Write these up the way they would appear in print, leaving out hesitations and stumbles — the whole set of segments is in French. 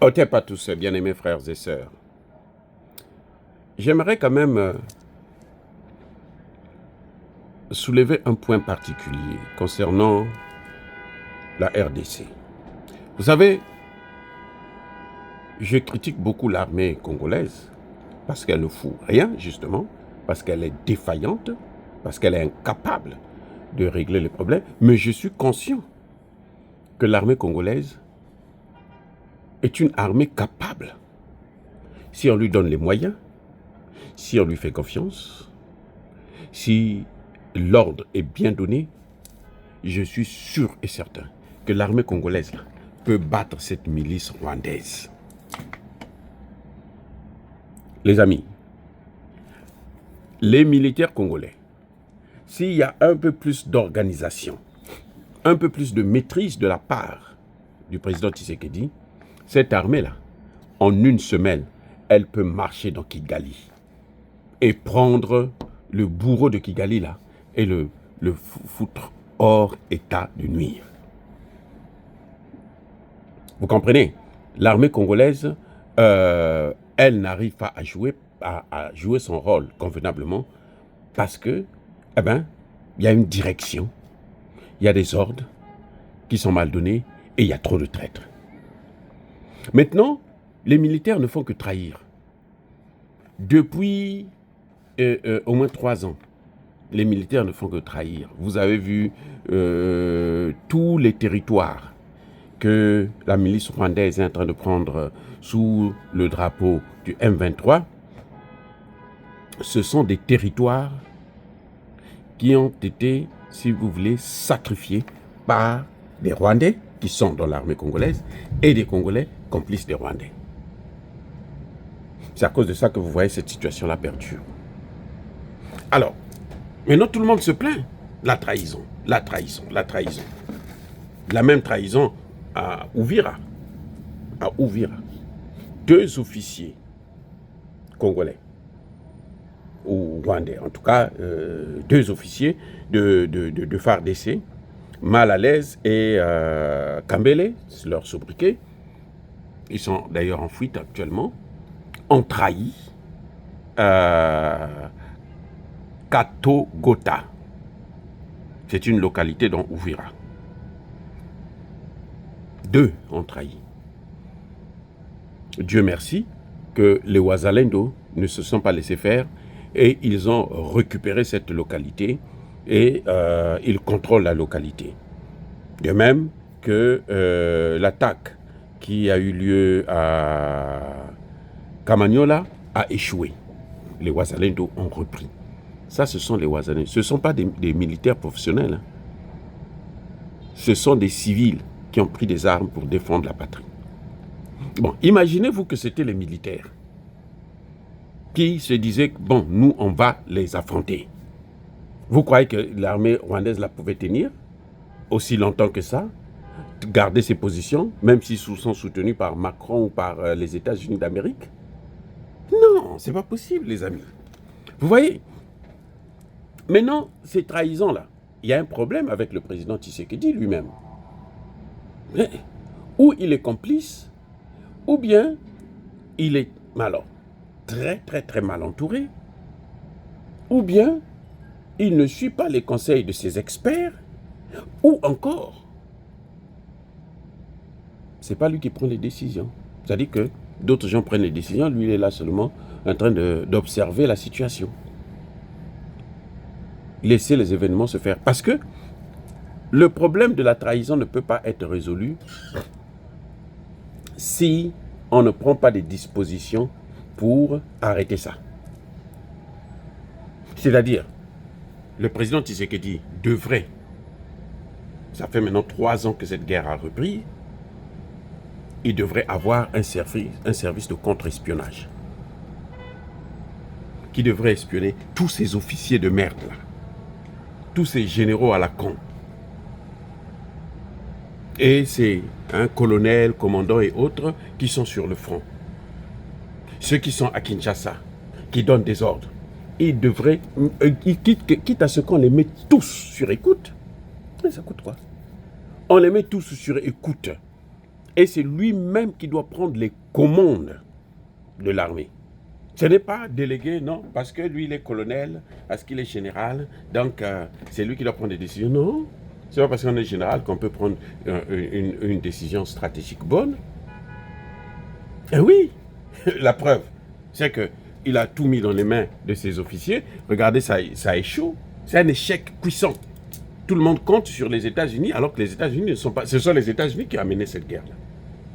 Ôtez pas tous, bien-aimés frères et sœurs. J'aimerais quand même soulever un point particulier concernant la RDC. Vous savez, je critique beaucoup l'armée congolaise parce qu'elle ne fout rien, justement, parce qu'elle est défaillante, parce qu'elle est incapable de régler les problèmes. Mais je suis conscient que l'armée congolaise est une armée capable. Si on lui donne les moyens, si on lui fait confiance, si l'ordre est bien donné, je suis sûr et certain que l'armée congolaise là, peut battre cette milice rwandaise. Les amis, les militaires congolais, s'il y a un peu plus d'organisation, un peu plus de maîtrise de la part du président Tshisekedi, cette armée-là, en une semaine, elle peut marcher dans Kigali et prendre le bourreau de Kigali là et le foutre hors état de nuire. Vous comprenez? L'armée congolaise, elle n'arrive pas à jouer son rôle convenablement parce que, il y a une direction, il y a des ordres qui sont mal donnés et il y a trop de traîtres. Maintenant, les militaires ne font que trahir. Depuis au moins 3 ans, les militaires ne font que trahir. Vous avez vu tous les territoires que la milice rwandaise est en train de prendre sous le drapeau du M23. Ce sont des territoires qui ont été, si vous voulez, sacrifiés par des Rwandais qui sont dans l'armée congolaise et des Congolais complices des Rwandais. C'est à cause de ça que vous voyez cette situation-là perdure. Alors, maintenant tout le monde se plaint. La trahison, la trahison, la trahison. La même trahison à Uvira. À Uvira. 2 officiers congolais, ou rwandais, en tout cas 2 officiers de FARDC, Malalès et Kambele, c'est leur sobriquet, ils sont d'ailleurs en fuite actuellement, ont trahi Katogota. C'est une localité dans Uvira. 2 ont trahi. Dieu merci que les Wazalendo ne se sont pas laissés faire et ils ont récupéré cette localité et ils contrôlent la localité. De même que l'attaque qui a eu lieu à Kamanyola a échoué. Les Wazalendo ont repris. Ça, ce sont les Wazalendo. Ce ne sont pas des militaires professionnels. Ce sont des civils qui ont pris des armes pour défendre la patrie. Bon, imaginez-vous que c'était les militaires qui se disaient que, bon, nous, on va les affronter. Vous croyez que l'armée rwandaise la pouvait tenir aussi longtemps que ça, garder ses positions, même s'ils sont soutenus par Macron ou par les États-Unis d'Amérique? Non, c'est pas possible, les amis. Vous voyez? Maintenant, ces trahisons-là, il y a un problème avec le président Tshisekedi lui-même. Ou il est complice, ou bien il est alors très très très mal entouré, ou bien il ne suit pas les conseils de ses experts, ou encore c'est pas lui qui prend les décisions. C'est-à-dire que d'autres gens prennent les décisions, lui il est là seulement en train d'observer la situation. Laisser les événements se faire. Parce que le problème de la trahison ne peut pas être résolu si on ne prend pas des dispositions pour arrêter ça. C'est-à-dire, le président Tshisekedi devrait, ça fait maintenant 3 ans que cette guerre a repris, il devrait avoir un service de contre-espionnage qui devrait espionner tous ces officiers de merde là, tous ces généraux à la con. Et c'est colonels, commandants et autres qui sont sur le front. Ceux qui sont à Kinshasa, qui donnent des ordres. Ils devraient, quitte à ce qu'on les mette tous sur écoute, mais ça coûte quoi? On les met tous sur écoute. Et c'est lui-même qui doit prendre les commandes de l'armée. Ce n'est pas délégué, non, parce que lui, il est colonel, parce qu'il est général, donc c'est lui qui doit prendre des décisions. Non, c'est pas parce qu'on est général qu'on peut prendre une décision stratégique bonne. Et oui, la preuve, c'est qu'il a tout mis dans les mains de ses officiers. Regardez, ça échoue. C'est un échec puissant. Tout le monde compte sur les États-Unis, alors que les États-Unis ne sont pas... Ce sont les États-Unis qui ont mené cette guerre-là.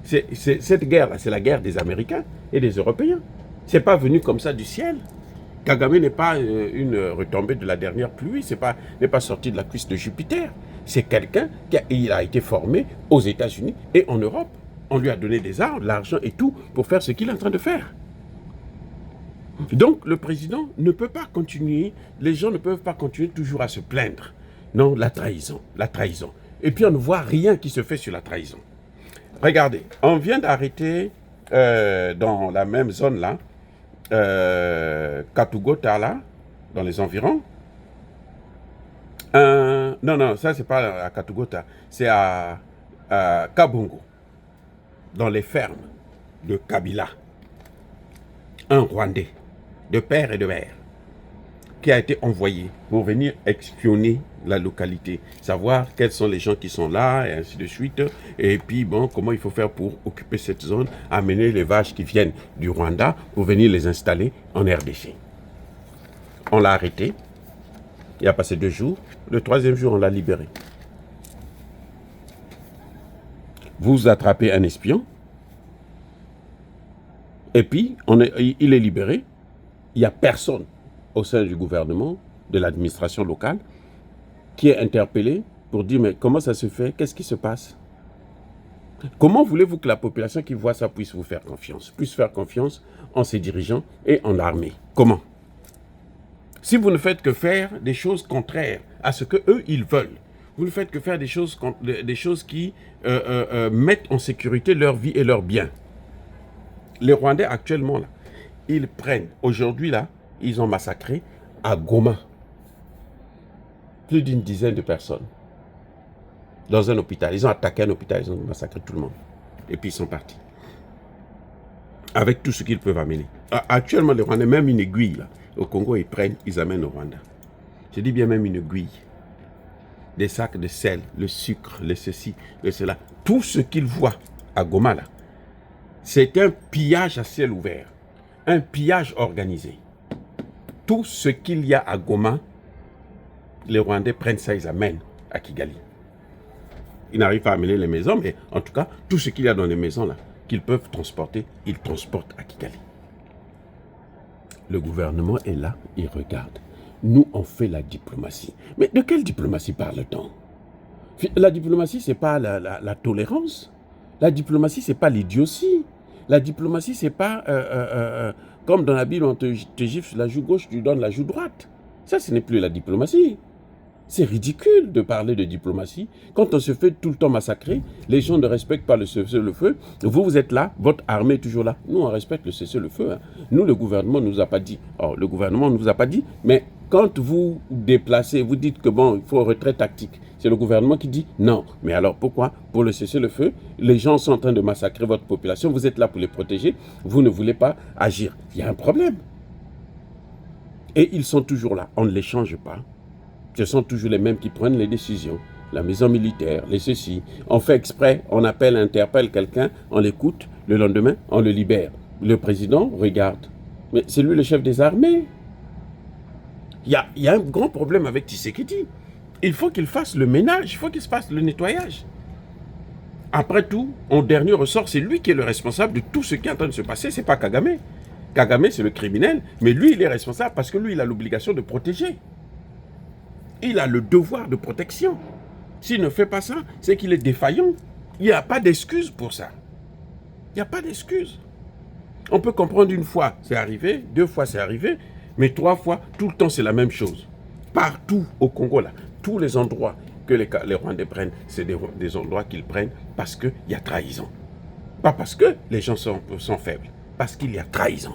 Cette guerre-là, c'est la guerre des Américains et des Européens. C'est pas venu comme ça du ciel. Kagame n'est pas une retombée de la dernière pluie, n'est pas sorti de la cuisse de Jupiter. C'est quelqu'un qui a été formé aux États-Unis et en Europe. On lui a donné des armes, de l'argent et tout pour faire ce qu'il est en train de faire. Donc le président ne peut pas continuer, les gens ne peuvent pas continuer toujours à se plaindre. Non, la trahison, la trahison. Et puis on ne voit rien qui se fait sur la trahison. Regardez, on vient d'arrêter dans la même zone là, Katugota là, dans les environs. Non, ça c'est pas à Katugota, c'est à Kabongo, dans les fermes de Kabila. Un Rwandais, de père et de mère, qui a été envoyé pour venir espionner la localité, savoir quels sont les gens qui sont là, et ainsi de suite, et puis bon, comment il faut faire pour occuper cette zone, amener les vaches qui viennent du Rwanda pour venir les installer en RDC. On l'a arrêté, il a passé 2 jours, le 3e jour, on l'a libéré. Vous attrapez un espion, et puis il est libéré, il n'y a personne au sein du gouvernement, de l'administration locale, qui est interpellé pour dire, mais comment ça se fait? Qu'est-ce qui se passe? Comment voulez-vous que la population qui voit ça puisse vous faire confiance? Puisse faire confiance en ses dirigeants et en l'armée? Comment? Si vous ne faites que faire des choses contraires à ce que eux ils veulent, vous ne faites que faire des choses qui mettent en sécurité leur vie et leurs biens. Les Rwandais actuellement, là, ils prennent, aujourd'hui là, ils ont massacré à Goma plus d'une dizaine de personnes dans un hôpital. Ils ont attaqué un hôpital, ils ont massacré tout le monde. Et puis ils sont partis. Avec tout ce qu'ils peuvent amener. Actuellement, les Rwandais, même une aiguille là, au Congo, ils prennent, ils amènent au Rwanda. Je dis bien même une aiguille. Des sacs de sel, le sucre, le ceci, le cela. Tout ce qu'ils voient à Goma là, c'est un pillage à ciel ouvert. Un pillage organisé. Tout ce qu'il y a à Goma, les Rwandais prennent ça, ils amènent à Kigali. Ils n'arrivent pas à amener les maisons, mais en tout cas, tout ce qu'il y a dans les maisons là, qu'ils peuvent transporter, ils transportent à Kigali. Le gouvernement est là, il regarde. Nous, on fait la diplomatie. Mais de quelle diplomatie parle-t-on? La diplomatie, ce n'est pas la tolérance. La diplomatie, ce n'est pas l'idiotie. La diplomatie, ce n'est pas comme dans la Bible, on te gifle la joue gauche, tu donnes la joue droite. Ça, ce n'est plus la diplomatie. C'est ridicule de parler de diplomatie. Quand on se fait tout le temps massacrer, les gens ne respectent pas le cessez-le-feu. Vous êtes là, votre armée est toujours là. Nous, on respecte le cessez-le-feu. Hein. Nous, le gouvernement ne nous a pas dit. Oh, le gouvernement ne vous a pas dit, mais quand vous déplacez, vous dites que bon, il faut un retrait tactique. C'est le gouvernement qui dit non. Mais alors pourquoi? Pour le cessez-le-feu, les gens sont en train de massacrer votre population, vous êtes là pour les protéger, vous ne voulez pas agir. Il y a un problème. Et ils sont toujours là, on ne les change pas. Ce sont toujours les mêmes qui prennent les décisions. La maison militaire, les ceci. On fait exprès, on appelle, interpelle quelqu'un, on l'écoute, le lendemain, on le libère. Le président regarde. Mais c'est lui le chef des armées. Il y a un grand problème avec Tshisekedi. Il faut qu'il fasse le ménage, il faut qu'il se fasse le nettoyage. Après tout, en dernier ressort, c'est lui qui est le responsable de tout ce qui est en train de se passer, c'est pas Kagame. Kagame, c'est le criminel, mais lui, il est responsable parce que lui, il a l'obligation de protéger. Il a le devoir de protection. S'il ne fait pas ça, c'est qu'il est défaillant. Il n'y a pas d'excuse pour ça. Il n'y a pas d'excuse. On peut comprendre une fois, c'est arrivé, 2 fois, c'est arrivé, mais 3 fois, tout le temps, c'est la même chose. Partout au Congo, là, tous les endroits que les Rwandais prennent, c'est des endroits qu'ils prennent parce qu'il y a trahison. Pas parce que les gens sont faibles, parce qu'il y a trahison.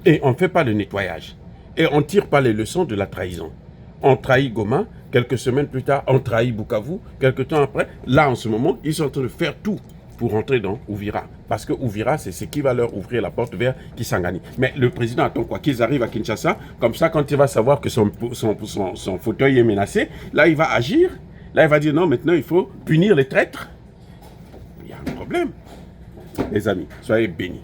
Et on ne fait pas le nettoyage. Et on ne tire pas les leçons de la trahison. On trahit Goma, quelques semaines plus tard, on trahit Bukavu, quelques temps après. Là, en ce moment, ils sont en train de faire tout pour rentrer dans Uvira. Parce que Uvira, c'est ce qui va leur ouvrir la porte vers Kisangani. Mais le président attend quoi? Qu'ils arrivent à Kinshasa. Comme ça, quand il va savoir que son fauteuil est menacé, là, il va agir. Là, il va dire non, maintenant, il faut punir les traîtres. Il y a un problème. Les amis, soyez bénis.